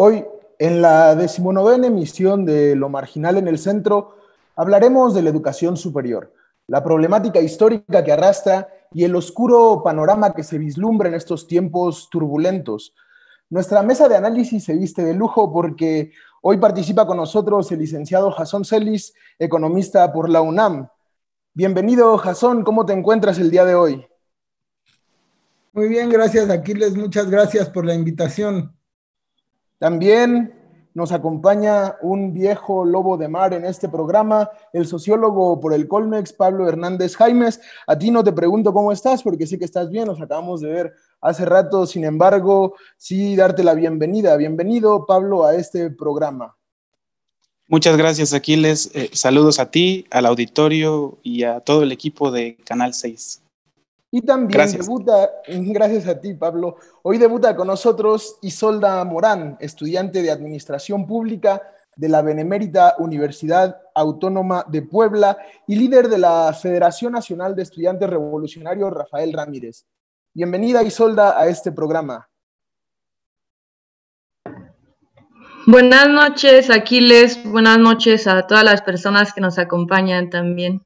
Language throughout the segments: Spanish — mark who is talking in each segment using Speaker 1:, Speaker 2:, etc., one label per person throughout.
Speaker 1: Hoy, en la 19ª emisión de Lo Marginal en el Centro, hablaremos de la educación superior, la problemática histórica que arrastra y el oscuro panorama que se vislumbra en estos tiempos turbulentos. Nuestra mesa de análisis se viste de lujo porque hoy participa con nosotros el licenciado Jasón Celis, economista por la UNAM. Bienvenido, Jasón, ¿cómo te encuentras el día de hoy?
Speaker 2: Muy bien, gracias Aquiles, muchas gracias por la invitación.
Speaker 1: También nos acompaña un viejo lobo de mar en este programa, el sociólogo por el Colmex, Pablo Hernández Jaimes. A ti no te pregunto cómo estás, porque sé que estás bien, nos acabamos de ver hace rato, sin embargo, sí darte la bienvenida. Bienvenido, Pablo, a este programa.
Speaker 3: Muchas gracias, Aquiles. Saludos a ti, al auditorio y a todo el equipo de Canal 6.
Speaker 1: Y también
Speaker 3: Gracias.
Speaker 1: debuta, gracias a ti, Pablo, hoy debuta con nosotros Isolda Morán, estudiante de Administración Pública de la Benemérita Universidad Autónoma de Puebla y líder de la Federación Nacional de Estudiantes Revolucionarios Rafael Ramírez. Bienvenida, Isolda, a este programa.
Speaker 4: Buenas noches, Aquiles. Buenas noches a todas las personas que nos acompañan también.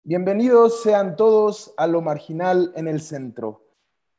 Speaker 1: Bienvenidos sean todos a Lo Marginal en el Centro.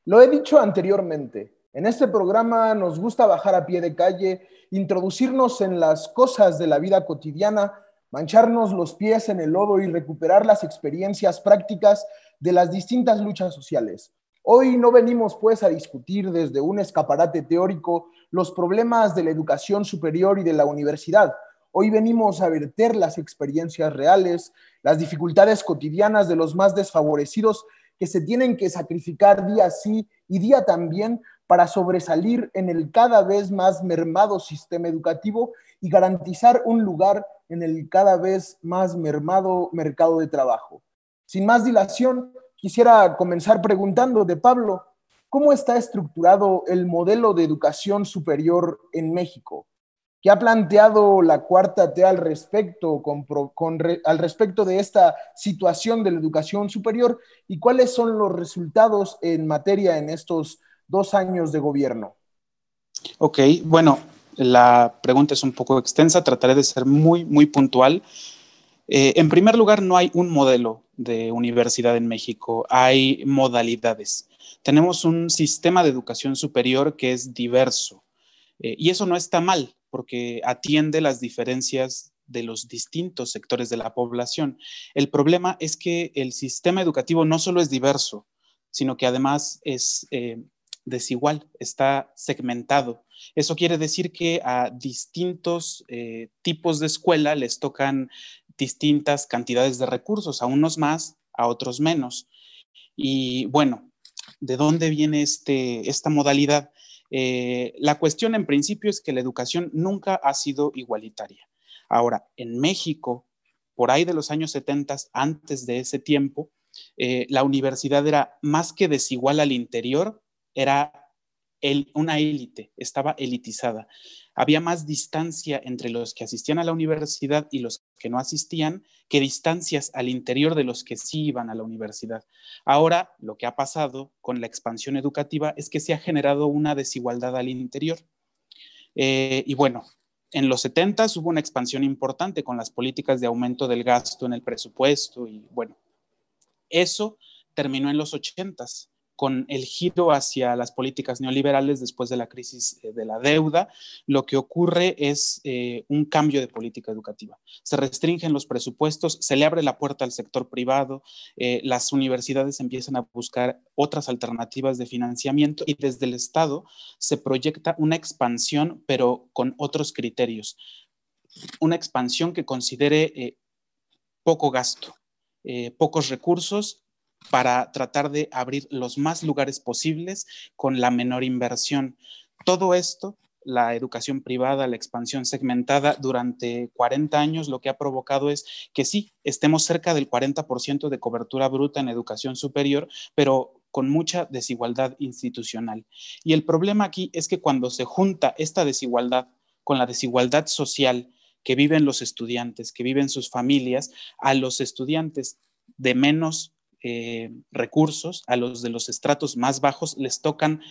Speaker 1: Lo he dicho anteriormente, en este programa nos gusta bajar a pie de calle, introducirnos en las cosas de la vida cotidiana, mancharnos los pies en el lodo y recuperar las experiencias prácticas de las distintas luchas sociales. Hoy no venimos pues a discutir desde un escaparate teórico los problemas de la educación superior y de la universidad. Hoy venimos a verter las experiencias reales, las dificultades cotidianas de los más desfavorecidos que se tienen que sacrificar día sí y día también para sobresalir en el cada vez más mermado sistema educativo y garantizar un lugar en el cada vez más mermado mercado de trabajo. Sin más dilación, quisiera comenzar preguntándote, Pablo, ¿cómo está estructurado el modelo de educación superior en México? ¿Qué ha planteado la Cuarta T al respecto, al respecto de esta situación de la educación superior y cuáles son los resultados en materia en estos 2 años de gobierno?
Speaker 3: Ok, bueno, la pregunta es un poco extensa, trataré de ser muy puntual. En primer lugar, no hay un modelo de universidad en México, hay modalidades. Tenemos un sistema de educación superior que es diverso y eso no está mal porque atiende las diferencias de los distintos sectores de la población. El problema es que el sistema educativo no solo es diverso, sino que además es desigual, está segmentado. Eso quiere decir que a distintos tipos de escuela les tocan distintas cantidades de recursos, a unos más, a otros menos. Y bueno, ¿de dónde viene esta modalidad? La cuestión en principio es que la educación nunca ha sido igualitaria. Ahora, en México, por ahí de los años 70, antes de ese tiempo, la universidad era más que desigual al interior, era una élite, estaba elitizada. Había más distancia entre los que asistían a la universidad y los que no asistían que distancias al interior de los que sí iban a la universidad. Ahora, lo que ha pasado con la expansión educativa es que se ha generado una desigualdad al interior. Y bueno, en los 70 hubo una expansión importante con las políticas de aumento del gasto en el presupuesto y bueno, eso terminó en los 80 con el giro hacia las políticas neoliberales después de la crisis de la deuda. Lo que ocurre es un cambio de política educativa. Se restringen los presupuestos, se le abre la puerta al sector privado, las universidades empiezan a buscar otras alternativas de financiamiento y desde el Estado se proyecta una expansión, pero con otros criterios. Una expansión que considere poco gasto, pocos recursos para tratar de abrir los más lugares posibles con la menor inversión. Todo esto, la educación privada, la expansión segmentada durante 40 años, lo que ha provocado es que sí, estemos cerca del 40% de cobertura bruta en educación superior, pero con mucha desigualdad institucional. Y el problema aquí es que cuando se junta esta desigualdad con la desigualdad social que viven los estudiantes, que viven sus familias, a los estudiantes de menos recursos, a los de los estratos más bajos, les tocan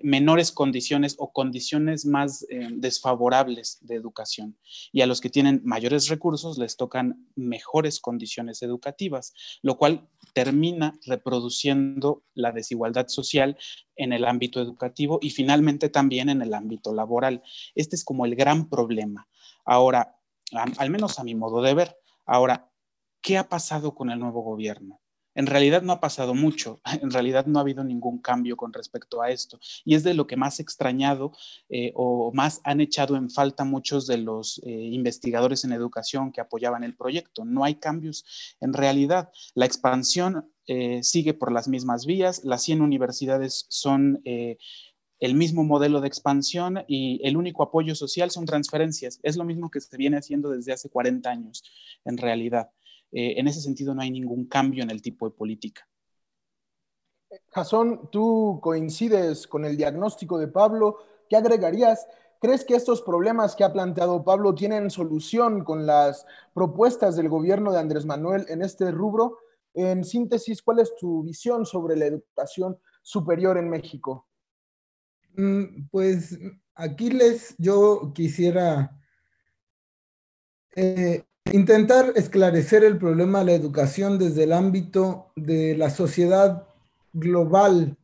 Speaker 3: menores condiciones o condiciones más desfavorables de educación. Y a los que tienen mayores recursos les tocan mejores condiciones educativas, lo cual termina reproduciendo la desigualdad social en el ámbito educativo y finalmente también en el ámbito laboral. Este es como el gran problema. Ahora, al menos a mi modo de ver. Ahora, ¿qué ha pasado con el nuevo gobierno? En realidad no ha pasado mucho, en realidad no ha habido ningún cambio con respecto a esto y es de lo que más he extrañado o más han echado en falta muchos de los investigadores en educación que apoyaban el proyecto. No hay cambios en realidad. La expansión sigue por las mismas vías, las 100 universidades son el mismo modelo de expansión y el único apoyo social son transferencias. Es lo mismo que se viene haciendo desde hace 40 años en realidad. En ese sentido no hay ningún cambio en el tipo de política.
Speaker 1: Jasón, ¿tú coincides con el diagnóstico de Pablo? ¿Qué agregarías? ¿Crees que estos problemas que ha planteado Pablo tienen solución con las propuestas del gobierno de Andrés Manuel en este rubro? En síntesis, ¿cuál es tu visión sobre la educación superior en México?
Speaker 2: Pues, Aquiles, yo quisiera intentar esclarecer el problema de la educación desde el ámbito de la sociedad global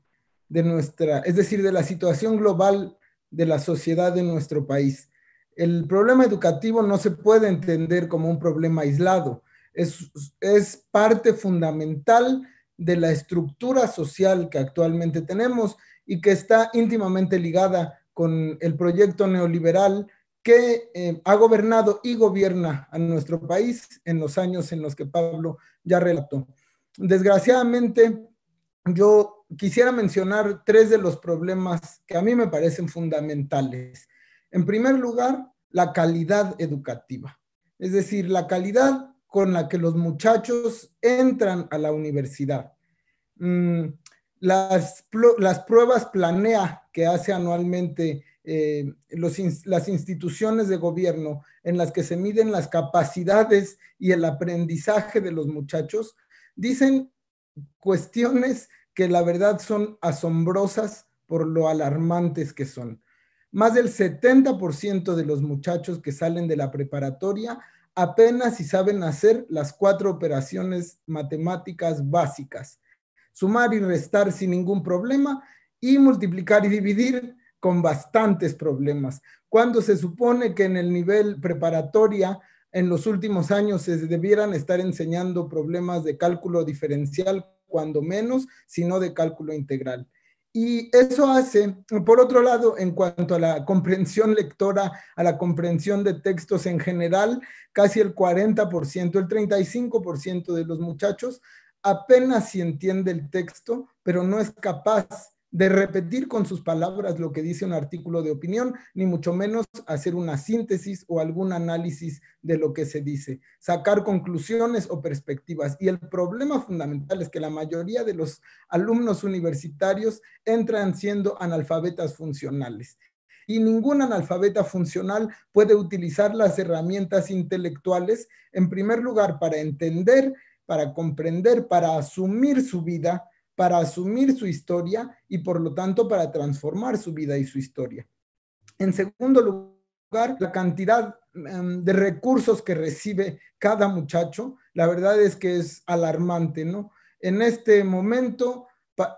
Speaker 2: de nuestra, es decir, de la situación global de la sociedad de nuestro país. El problema educativo no se puede entender como un problema aislado, es parte fundamental de la estructura social que actualmente tenemos y que está íntimamente ligada con el proyecto neoliberal que ha gobernado y gobierna a nuestro país en los años en los que Pablo ya relató. Desgraciadamente, yo quisiera mencionar tres de los problemas que a mí me parecen fundamentales. En primer lugar, la calidad educativa, es decir, la calidad con la que los muchachos entran a la universidad. Las pruebas Planea que hace anualmente las instituciones de gobierno en las que se miden las capacidades y el aprendizaje de los muchachos, dicen cuestiones que la verdad son asombrosas por lo alarmantes que son. Más del 70% de los muchachos que salen de la preparatoria apenas si saben hacer las 4 operaciones matemáticas básicas: sumar y restar sin ningún problema y multiplicar y dividir con bastantes problemas. Cuando se supone que en el nivel preparatoria en los últimos años se debieran estar enseñando problemas de cálculo diferencial, cuando menos, sino de cálculo integral. Y eso hace, por otro lado, en cuanto a la comprensión lectora, a la comprensión de textos en general, casi el 40%, el 35% de los muchachos apenas si entiende el texto, pero no es capaz de repetir con sus palabras lo que dice un artículo de opinión, ni mucho menos hacer una síntesis o algún análisis de lo que se dice, sacar conclusiones o perspectivas. Y el problema fundamental es que la mayoría de los alumnos universitarios entran siendo analfabetas funcionales. Y ningún analfabeta funcional puede utilizar las herramientas intelectuales, en primer lugar, para entender, para comprender, para asumir su vida, para asumir su historia y por lo tanto para transformar su vida y su historia. En segundo lugar, la cantidad de recursos que recibe cada muchacho, la verdad es que es alarmante, ¿no? En este momento,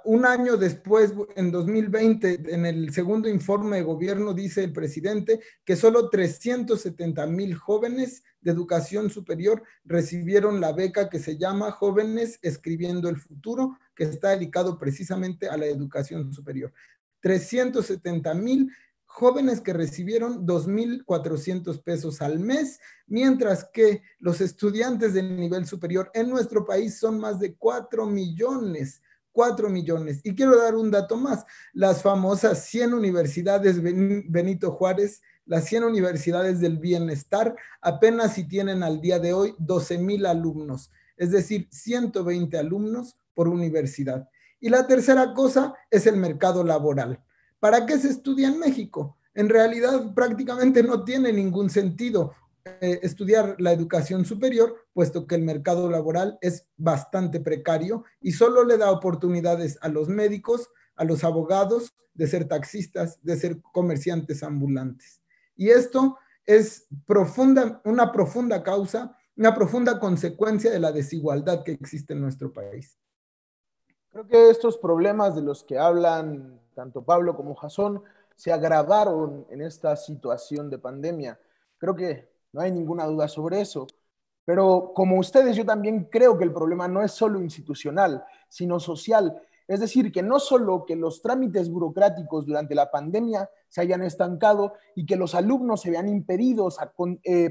Speaker 2: un año después, en 2020, en el segundo informe de gobierno, dice el presidente que solo 370,000 jóvenes de educación superior recibieron la beca que se llama Jóvenes Escribiendo el Futuro, que está dedicado precisamente a la educación superior. 370,000 jóvenes que recibieron 2,400 pesos al mes, mientras que los estudiantes de nivel superior en nuestro país son más de 4 millones. 4 millones. Y quiero dar un dato más. Las famosas 100 universidades Benito Juárez, las 100 universidades del bienestar, apenas si tienen al día de hoy 12,000 alumnos, es decir, 120 alumnos por universidad. Y la tercera cosa es el mercado laboral. ¿Para qué se estudia en México? En realidad prácticamente no tiene ningún sentido estudiar la educación superior, puesto que el mercado laboral es bastante precario y solo le da oportunidades a los médicos, a los abogados de ser taxistas, de ser comerciantes ambulantes. Y esto es una profunda causa, una profunda consecuencia de la desigualdad que existe en nuestro país.
Speaker 1: Creo que estos problemas de los que hablan tanto Pablo como Jasón se agravaron en esta situación de pandemia. Creo que no hay ninguna duda sobre eso. Pero como ustedes, yo también creo que el problema no es solo institucional, sino social. Es decir, que no solo que los trámites burocráticos durante la pandemia se hayan estancado y que los alumnos se vean impedidos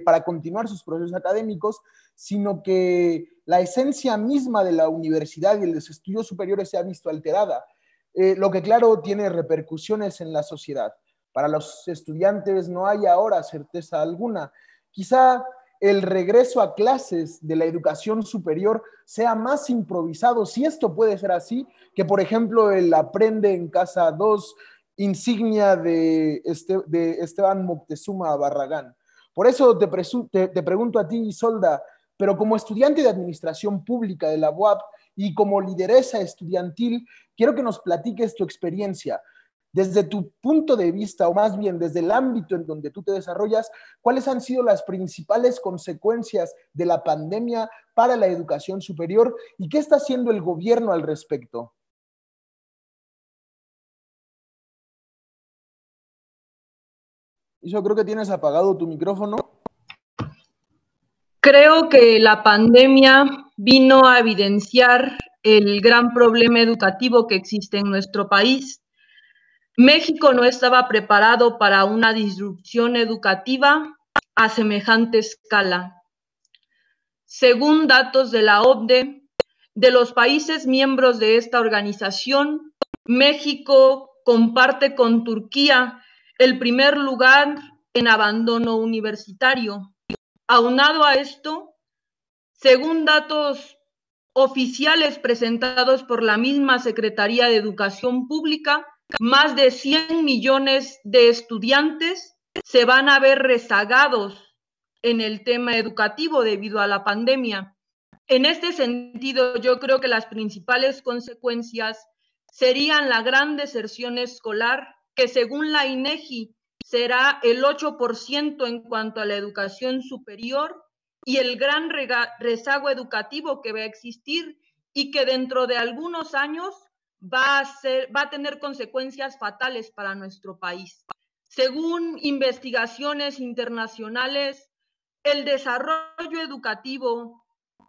Speaker 1: para continuar sus procesos académicos, sino que la esencia misma de la universidad y de los estudios superiores se ha visto alterada, lo que claro tiene repercusiones en la sociedad. Para los estudiantes no hay ahora certeza alguna. Quizá el regreso a clases de la educación superior sea más improvisado, si esto puede ser así, que por ejemplo el Aprende en Casa 2, insignia de Esteban Moctezuma Barragán. Por eso te pregunto a ti, Isolda, pero como estudiante de Administración Pública de la UAP y como lideresa estudiantil, quiero que nos platiques tu experiencia. Desde tu punto de vista, o más bien desde el ámbito en donde tú te desarrollas, ¿cuáles han sido las principales consecuencias de la pandemia para la educación superior y qué está haciendo el gobierno al respecto? Yo creo que tienes apagado tu micrófono.
Speaker 4: Creo que la pandemia vino a evidenciar el gran problema educativo que existe en nuestro país. México no estaba preparado para una disrupción educativa a semejante escala. Según datos de la OCDE, de los países miembros de esta organización, México comparte con Turquía el primer lugar en abandono universitario. Aunado a esto, según datos oficiales presentados por la misma Secretaría de Educación Pública, más de 100 millones de estudiantes se van a ver rezagados en el tema educativo debido a la pandemia. En este sentido, yo creo que las principales consecuencias serían la gran deserción escolar, que según la INEGI será el 8% en cuanto a la educación superior, y el gran rezago educativo que va a existir y que dentro de algunos años va a tener consecuencias fatales para nuestro país. Según investigaciones internacionales, el desarrollo educativo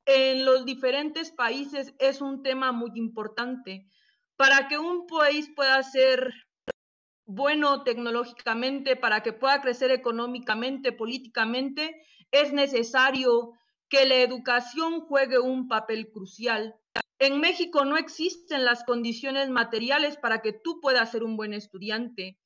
Speaker 4: en los diferentes países es un tema muy importante. Para que un país pueda ser bueno tecnológicamente, para que pueda crecer económicamente, políticamente, es necesario que la educación juegue un papel crucial. En México no existen las condiciones materiales para que tú puedas ser un buen estudiante.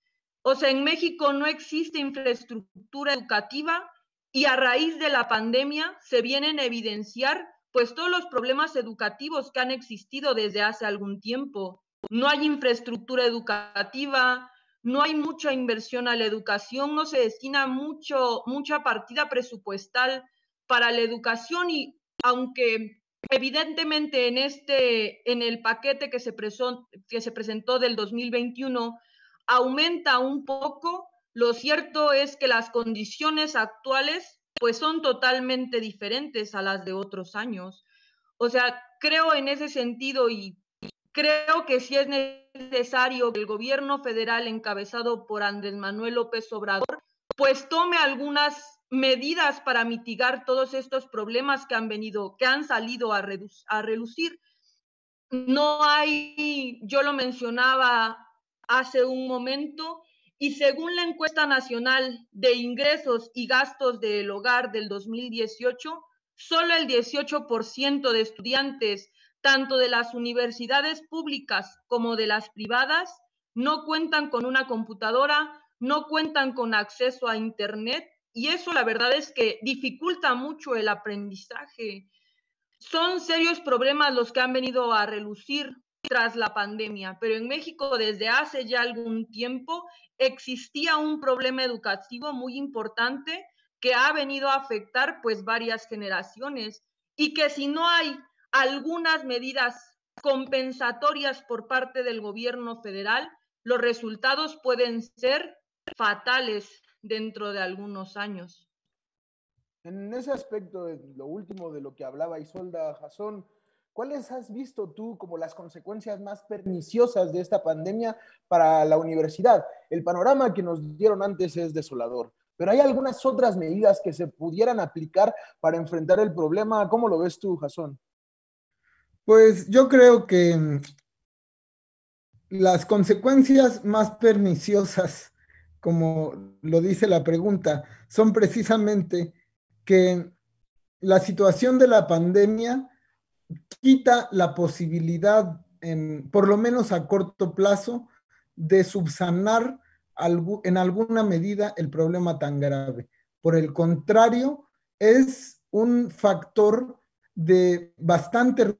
Speaker 4: O sea, en México no existe infraestructura educativa y a raíz de la pandemia se vienen a evidenciar pues todos los problemas educativos que han existido desde hace algún tiempo. No hay infraestructura educativa, no hay mucha inversión a la educación, no se destina mucha partida presupuestal para la educación, y aunque evidentemente en el paquete que se presentó del 2021 aumenta un poco, lo cierto es que las condiciones actuales pues son totalmente diferentes a las de otros años. O sea, creo en ese sentido y creo que sí es necesario que el gobierno federal encabezado por Andrés Manuel López Obrador pues tome algunas medidas para mitigar todos estos problemas que han salido a relucir. No hay, yo lo mencionaba hace un momento, y según la encuesta nacional de ingresos y gastos del hogar del 2018, solo el 18% de estudiantes, tanto de las universidades públicas como de las privadas, no cuentan con una computadora, no cuentan con acceso a Internet, y eso la verdad es que dificulta mucho el aprendizaje. Son serios problemas los que han venido a relucir tras la pandemia, pero en México desde hace ya algún tiempo existía un problema educativo muy importante que ha venido a afectar pues varias generaciones, y que si no hay algunas medidas compensatorias por parte del gobierno federal, los resultados pueden ser fatales dentro de algunos años.
Speaker 1: En ese aspecto, lo último de lo que hablaba Isolda Jason, ¿cuáles has visto tú como las consecuencias más perniciosas de esta pandemia para la universidad? El panorama que nos dieron antes es desolador, pero hay algunas otras medidas que se pudieran aplicar para enfrentar el problema. ¿Cómo lo ves tú, Jason?
Speaker 2: Pues yo creo que las consecuencias más perniciosas, como lo dice la pregunta, son precisamente que la situación de la pandemia quita la posibilidad, por lo menos a corto plazo, de subsanar en alguna medida el problema tan grave. Por el contrario, es un factor de bastante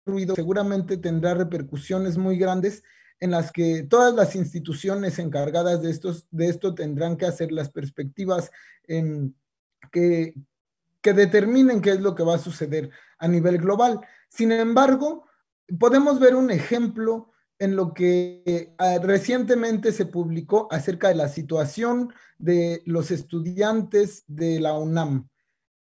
Speaker 2: ruido, seguramente tendrá repercusiones muy grandes en las que todas las instituciones encargadas de esto tendrán que hacer las perspectivas que, que determinen qué es lo que va a suceder a nivel global. Sin embargo, podemos ver un ejemplo en lo que recientemente se publicó acerca de la situación de los estudiantes de la UNAM,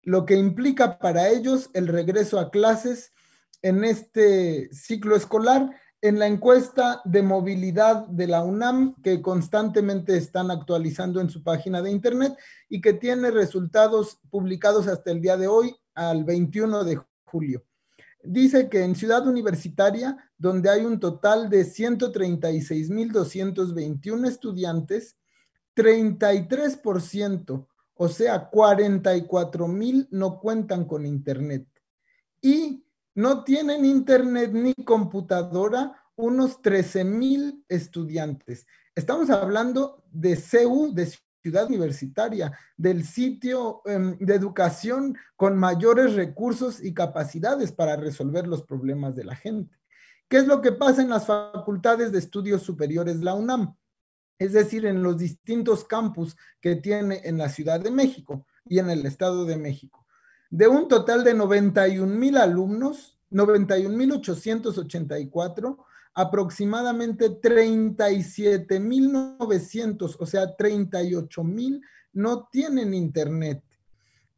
Speaker 2: lo que implica para ellos el regreso a clases en este ciclo escolar. En la encuesta de movilidad de la UNAM, que constantemente están actualizando en su página de internet y que tiene resultados publicados hasta el día de hoy, al 21 de julio. Dice que en Ciudad Universitaria, donde hay un total de 136,221 estudiantes, 33%, o sea, 44,000 no cuentan con internet. Y no tienen internet ni computadora unos 13,000 estudiantes. Estamos hablando de CU, de Ciudad Universitaria, del sitio de educación con mayores recursos y capacidades para resolver los problemas de la gente. ¿Qué es lo que pasa en las facultades de estudios superiores de la UNAM? Es decir, en los distintos campus que tiene en la Ciudad de México y en el Estado de México. De un total de 91,000 alumnos, 91,884, aproximadamente 37,900, o sea, 38,000 no tienen internet.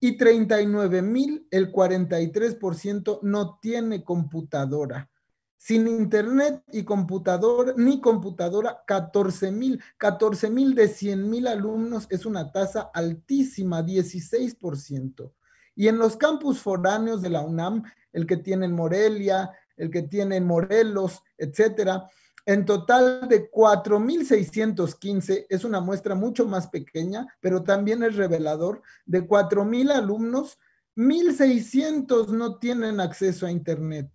Speaker 2: Y 39,000, el 43%, no tiene computadora. Sin internet y computadora, ni computadora, 14,000 de 100,000 alumnos es una tasa altísima, 16%. Y en los campus foráneos de la UNAM, el que tiene en Morelia, el que tiene en Morelos, etcétera, en total de 4,615, es una muestra mucho más pequeña, pero también es revelador, de 4,000 alumnos, 1,600 no tienen acceso a internet.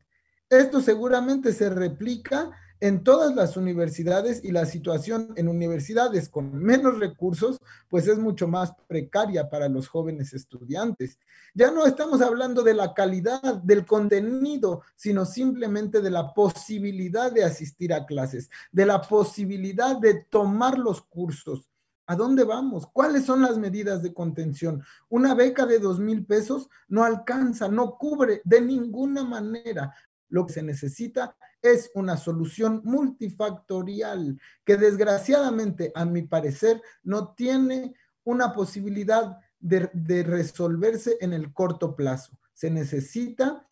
Speaker 2: Esto seguramente se replica en todas las universidades y la situación en universidades con menos recursos, pues es mucho más precaria para los jóvenes estudiantes. Ya no estamos hablando de la calidad del contenido, sino simplemente de la posibilidad de asistir a clases, de la posibilidad de tomar los cursos. ¿A dónde vamos? ¿Cuáles son las medidas de contención? Una beca de 2,000 pesos no alcanza, no cubre de ninguna manera. Lo que se necesita es una solución multifactorial que desgraciadamente, a mi parecer, no tiene una posibilidad de resolverse en el corto plazo. Se necesita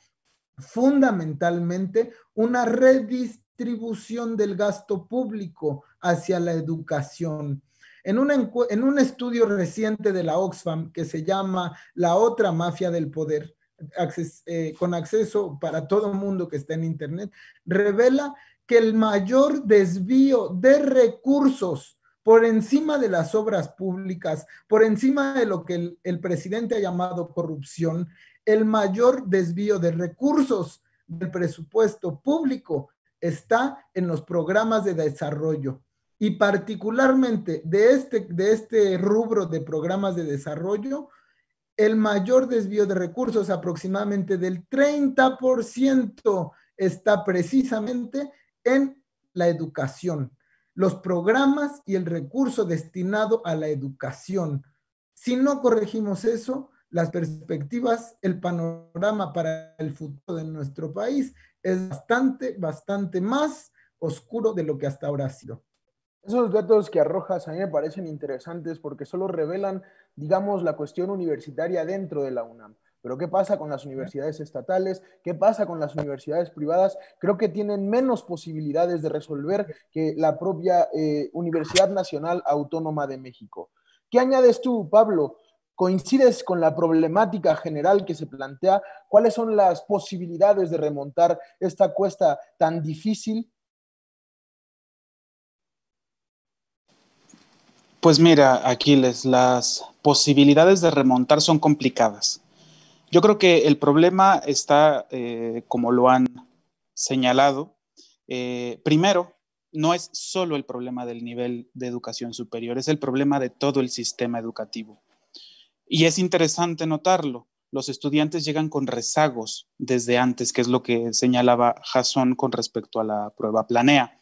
Speaker 2: fundamentalmente una redistribución del gasto público hacia la educación. En un estudio reciente de la Oxfam que se llama La otra mafia del poder, con acceso para todo el mundo que está en internet, revela que el mayor desvío de recursos por encima de las obras públicas, por encima de lo que el presidente ha llamado corrupción, el mayor desvío de recursos del presupuesto público está en los programas de desarrollo. Y particularmente de este rubro de programas de desarrollo, el mayor desvío de recursos, aproximadamente del 30%, está precisamente en la educación, los programas y el recurso destinado a la educación. Si no corregimos eso, las perspectivas, el panorama para el futuro de nuestro país es bastante más oscuro de lo que hasta ahora ha sido.
Speaker 1: Esos datos que arrojas a mí me parecen interesantes porque solo revelan, digamos, la cuestión universitaria dentro de la UNAM. Pero ¿qué pasa con las universidades estatales? ¿Qué pasa con las universidades privadas? Creo que tienen menos posibilidades de resolver que la propia Universidad Nacional Autónoma de México. ¿Qué añades tú, Pablo? ¿Coincides con la problemática general que se plantea? ¿Cuáles son las posibilidades de remontar esta cuesta tan difícil?
Speaker 3: Pues mira, Aquiles, las posibilidades de remontar son complicadas. Yo creo que el problema está, como lo han señalado, primero, no es solo el problema del nivel de educación superior, es el problema de todo el sistema educativo. Y es interesante notarlo. Los estudiantes llegan con rezagos desde antes, que es lo que señalaba Jason con respecto a la prueba Planea.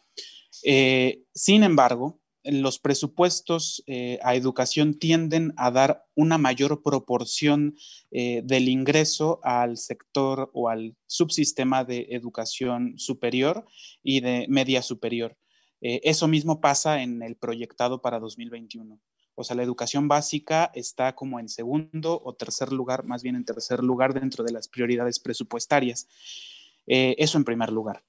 Speaker 3: Sin embargo, los presupuestos a educación tienden a dar una mayor proporción del ingreso al sector o al subsistema de educación superior y de media superior. Eso mismo pasa en el proyectado para 2021. O sea, la educación básica está como en segundo o tercer lugar, más bien en tercer lugar dentro de las prioridades presupuestarias. Eso en primer lugar.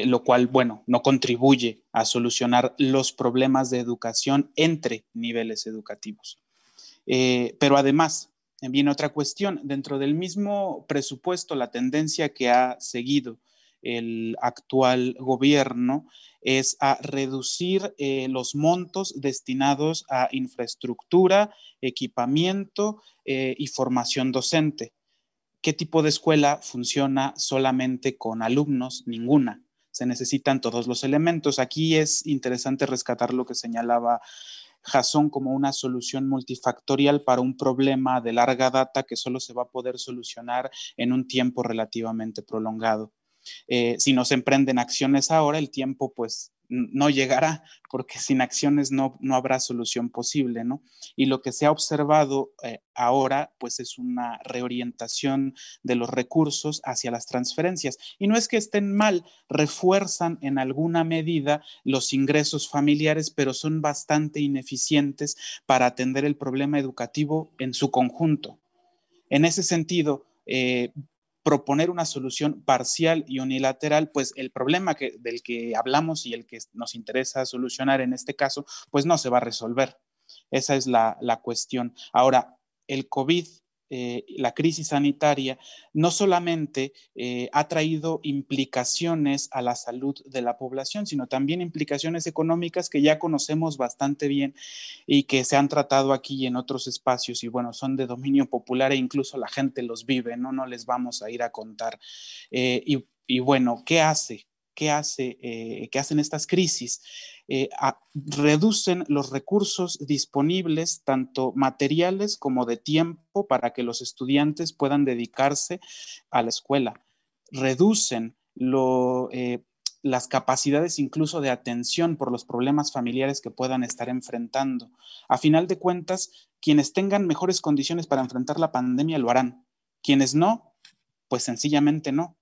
Speaker 3: Lo cual, bueno, no contribuye a solucionar los problemas de educación entre niveles educativos. Pero además, viene otra cuestión. Dentro del mismo presupuesto, la tendencia que ha seguido el actual gobierno es a reducir los montos destinados a infraestructura, equipamiento y formación docente. ¿Qué tipo de escuela funciona solamente con alumnos? Ninguna. Se necesitan todos los elementos. Aquí es interesante rescatar lo que señalaba Jason como una solución multifactorial para un problema de larga data que solo se va a poder solucionar en un tiempo relativamente prolongado. Si no se emprenden acciones ahora, el tiempo pues no llegará, porque sin acciones no habrá solución posible, ¿no? Y lo que se ha observado ahora, pues es una reorientación de los recursos hacia las transferencias. Y no es que estén mal, refuerzan en alguna medida los ingresos familiares, pero son bastante ineficientes para atender el problema educativo en su conjunto. En ese sentido, proponer una solución parcial y unilateral, pues el problema del que hablamos y el que nos interesa solucionar en este caso, pues no se va a resolver. Esa es la cuestión. Ahora, el COVID, la crisis sanitaria, no solamente ha traído implicaciones a la salud de la población, sino también implicaciones económicas que ya conocemos bastante bien y que se han tratado aquí y en otros espacios y bueno, son de dominio popular e incluso la gente los vive, no les vamos a ir a contar. Y bueno, ¿qué hace? ¿Qué hacen estas crisis? Reducen los recursos disponibles, tanto materiales como de tiempo, para que los estudiantes puedan dedicarse a la escuela. Reducen las capacidades incluso de atención por los problemas familiares que puedan estar enfrentando. A final de cuentas, quienes tengan mejores condiciones para enfrentar la pandemia lo harán. Quienes no, pues sencillamente no.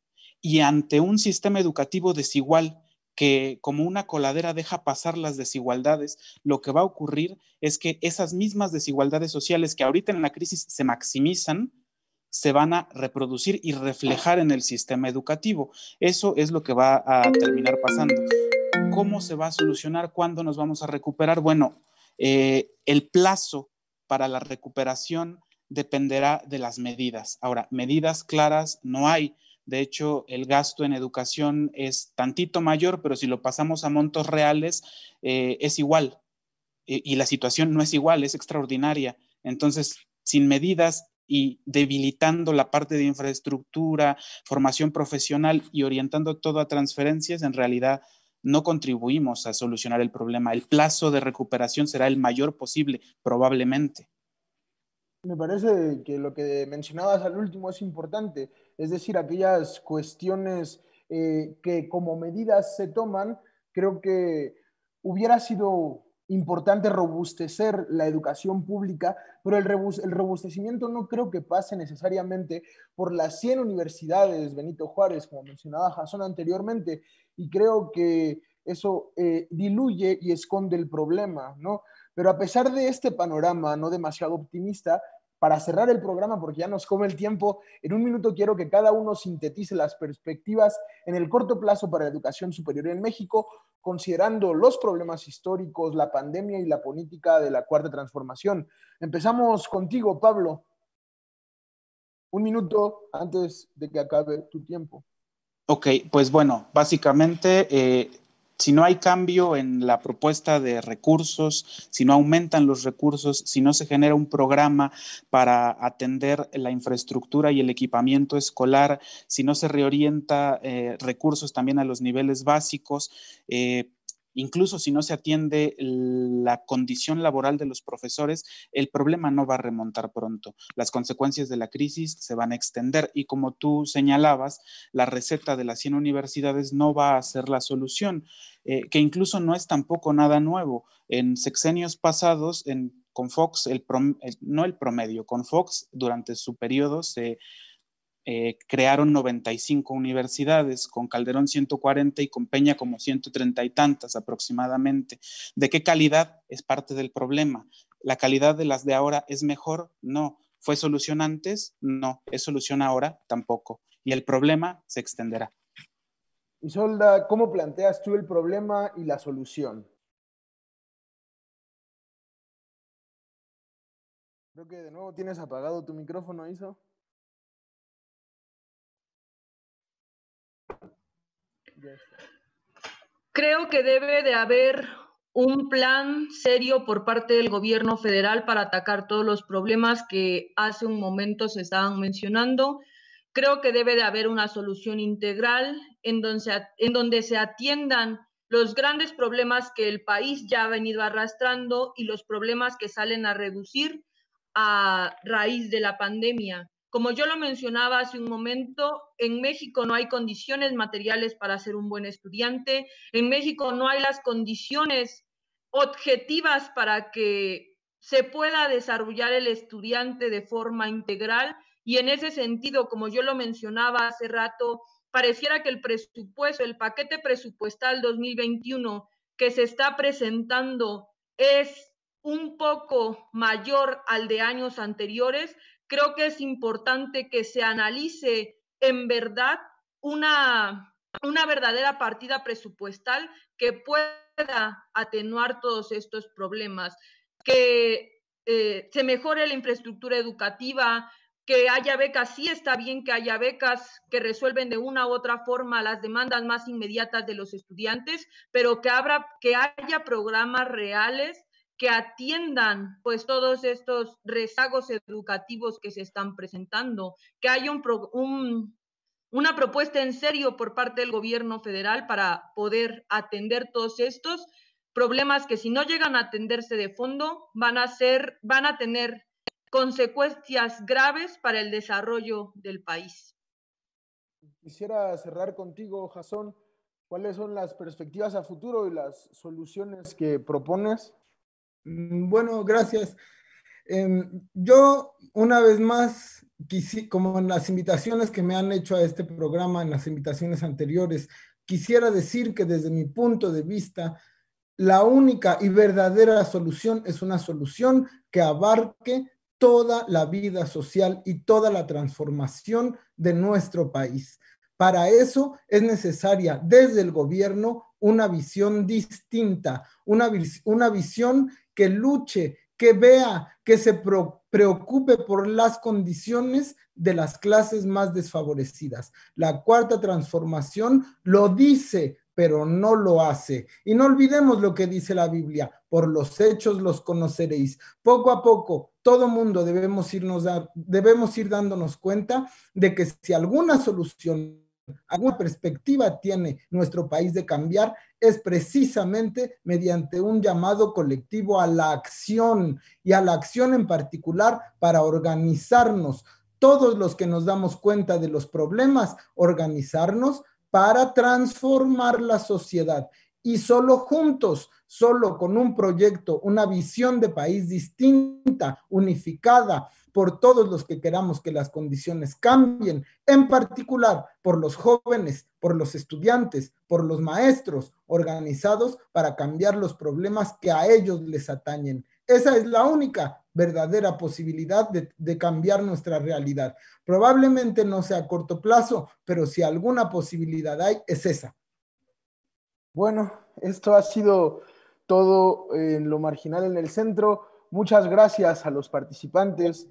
Speaker 3: Y ante un sistema educativo desigual que como una coladera deja pasar las desigualdades, lo que va a ocurrir es que esas mismas desigualdades sociales que ahorita en la crisis se maximizan, se van a reproducir y reflejar en el sistema educativo. Eso es lo que va a terminar pasando. ¿Cómo se va a solucionar? ¿Cuándo nos vamos a recuperar? Bueno, el plazo para la recuperación dependerá de las medidas. Ahora, medidas claras no hay. De hecho, el gasto en educación es tantito mayor, pero si lo pasamos a montos reales, es igual. Y la situación no es igual, es extraordinaria. Entonces, sin medidas y debilitando la parte de infraestructura, formación profesional y orientando todo a transferencias, en realidad no contribuimos a solucionar el problema. El plazo de recuperación será el mayor posible, probablemente.
Speaker 1: Me parece que lo que mencionabas al último es importante, es decir, aquellas cuestiones que como medidas se toman, creo que hubiera sido importante robustecer la educación pública, pero el robustecimiento no creo que pase necesariamente por las 100 universidades Benito Juárez, como mencionaba Jasón anteriormente, y creo que eso diluye y esconde el problema, ¿no? Pero a pesar de este panorama no demasiado optimista, para cerrar el programa, porque ya nos come el tiempo, en un minuto quiero que cada uno sintetice las perspectivas en el corto plazo para la educación superior en México, considerando los problemas históricos, la pandemia y la política de la Cuarta Transformación. Empezamos contigo, Pablo. Un minuto antes de que acabe tu tiempo.
Speaker 3: Ok, pues bueno, básicamente, si no hay cambio en la propuesta de recursos, si no aumentan los recursos, si no se genera un programa para atender la infraestructura y el equipamiento escolar, si no se reorienta recursos también a los niveles básicos, incluso si no se atiende la condición laboral de los profesores, el problema no va a remontar pronto. Las consecuencias de la crisis se van a extender y como tú señalabas, la receta de las 100 universidades no va a ser la solución, que incluso no es tampoco nada nuevo. En sexenios pasados, con Fox, no el promedio, con Fox durante su periodo se crearon 95 universidades, con Calderón 140 y con Peña como 130 y tantas aproximadamente. ¿De qué calidad? Es parte del problema. ¿La calidad de las de ahora es mejor? No. ¿Fue solución antes? No. ¿Es solución ahora? Tampoco. Y el problema se extenderá.
Speaker 1: Isolda, ¿cómo planteas tú el problema y la solución? Creo que de nuevo tienes apagado tu micrófono, Iso.
Speaker 4: Creo que debe de haber un plan serio por parte del gobierno federal para atacar todos los problemas que hace un momento se estaban mencionando. Creo que debe de haber una solución integral en donde se atiendan los grandes problemas que el país ya ha venido arrastrando y los problemas que salen a reducir a raíz de la pandemia. Como yo lo mencionaba hace un momento, en México no hay condiciones materiales para ser un buen estudiante, en México no hay las condiciones objetivas para que se pueda desarrollar el estudiante de forma integral y en ese sentido, como yo lo mencionaba hace rato, pareciera que el presupuesto, el paquete presupuestal 2021 que se está presentando es un poco mayor al de años anteriores. Creo que es importante que se analice en verdad una verdadera partida presupuestal que pueda atenuar todos estos problemas, que se mejore la infraestructura educativa, que haya becas, sí está bien que haya becas que resuelven de una u otra forma las demandas más inmediatas de los estudiantes, pero que haya programas reales que atiendan pues todos estos rezagos educativos que se están presentando, que haya una propuesta en serio por parte del gobierno federal para poder atender todos estos problemas que si no llegan a atenderse de fondo van a tener consecuencias graves para el desarrollo del país.
Speaker 1: Quisiera cerrar contigo, Jasón. ¿Cuáles son las perspectivas a futuro y las soluciones que propones?
Speaker 2: Bueno, gracias. Yo, una vez más, como en las invitaciones que me han hecho a este programa, en las invitaciones anteriores, quisiera decir que desde mi punto de vista, la única y verdadera solución es una solución que abarque toda la vida social y toda la transformación de nuestro país. Para eso es necesaria desde el gobierno una visión distinta, una visión que luche, que vea, que se preocupe por las condiciones de las clases más desfavorecidas. La Cuarta Transformación lo dice, pero no lo hace. Y no olvidemos lo que dice la Biblia, por los hechos los conoceréis. Poco a poco, todo mundo debemos ir dándonos cuenta de que si alguna solución, alguna perspectiva tiene nuestro país de cambiar, es precisamente mediante un llamado colectivo a la acción y a la acción en particular para organizarnos. Todos los que nos damos cuenta de los problemas, organizarnos para transformar la sociedad. Y solo juntos solo con un proyecto, una visión de país distinta, unificada por todos los que queramos que las condiciones cambien, en particular por los jóvenes, por los estudiantes, por los maestros organizados para cambiar los problemas que a ellos les atañen. Esa es la única verdadera posibilidad de cambiar nuestra realidad. Probablemente no sea a corto plazo, pero si alguna posibilidad hay, es esa.
Speaker 1: Bueno, esto ha sido todo en Lo Marginal en el Centro. Muchas gracias a los participantes.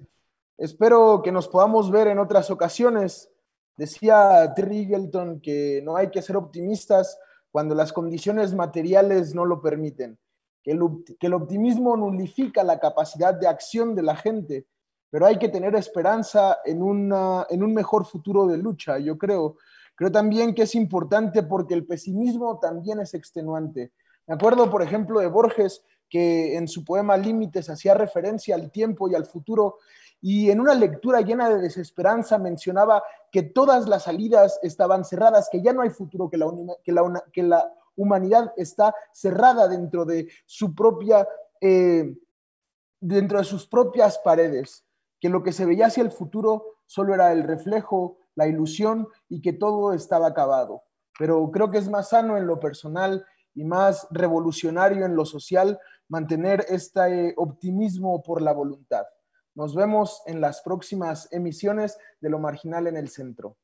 Speaker 1: Espero que nos podamos ver en otras ocasiones. Decía Terry Eagleton que no hay que ser optimistas cuando las condiciones materiales no lo permiten, que el optimismo nulifica la capacidad de acción de la gente, pero hay que tener esperanza en un mejor futuro de lucha, yo creo. Creo también que es importante porque el pesimismo también es extenuante. Me acuerdo, por ejemplo, de Borges, que en su poema Límites hacía referencia al tiempo y al futuro, y en una lectura llena de desesperanza mencionaba que todas las salidas estaban cerradas, que ya no hay futuro, que la humanidad está cerrada dentro de sus propias paredes, que lo que se veía hacia el futuro solo era el reflejo, la ilusión y que todo estaba acabado. Pero creo que es más sano en lo personal y más revolucionario en lo social mantener este optimismo por la voluntad. Nos vemos en las próximas emisiones de Lo Marginal en el Centro.